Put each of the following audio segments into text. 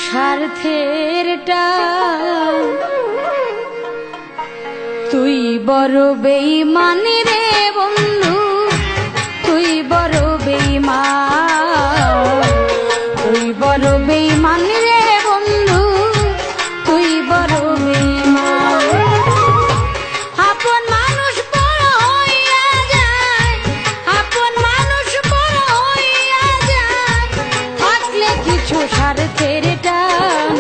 স্বার্থের টান তুই বড় বেঈমান রে বন্ধু, তুই বড় বেঈমান, তুই বড় বেঈমান রে বন্ধু, তুই বড় বেঈমান। আপন মানুষ বড় হইয়া যায়, আপন মানুষ বড় হইয়া যায়, থাকলে কিছু স্বার্থের টান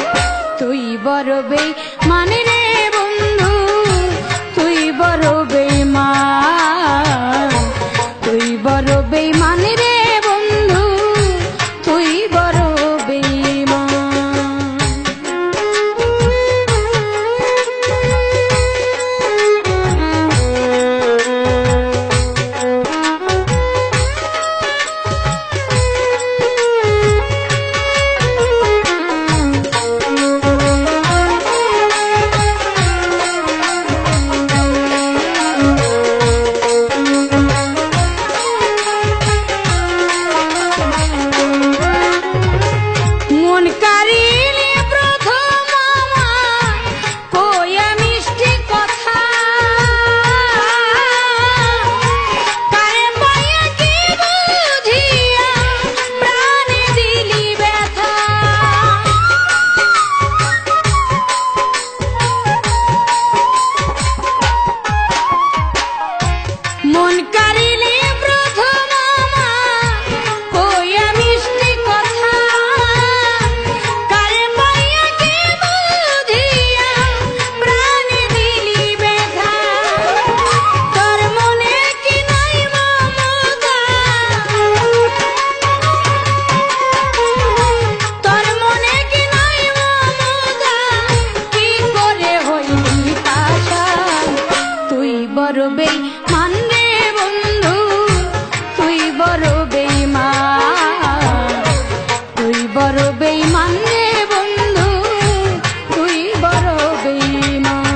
তুই বড় বেঈমান রে বন্ধু, তুই বড় বেঈমান, তুই বড় বেঈমান রে বন্ধু, তুই বড় বেঈমান। বড় বেঈমান রে বন্ধু, তুই বড় বেঈমান, তুই বড় বেঈমান রে বন্ধু, তুই বড় বেঈমান।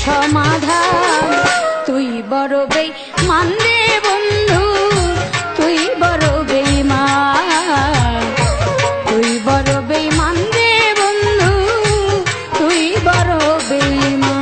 সমাধান তুই বড় বেঈমান রে বন্ধু, তুই বড় বেঈমান, তুই বড় বেঈমান রে বন্ধু, তুই বড় বেঈমান।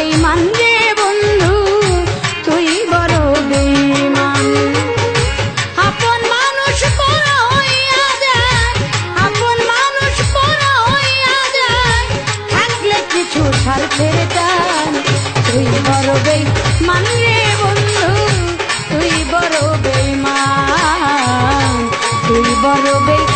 বেঈমান রে বন্ধু তুই বড় বেঈমান আপন মানুষ পর হইয়া যায় আপন মানুষ পর হইয়া যায় থাকলে কিছু স্বার্থের টান তুই বড় বেঈমান রে বন্ধু তুই বড় বেঈমান তুই বড় বেঈমান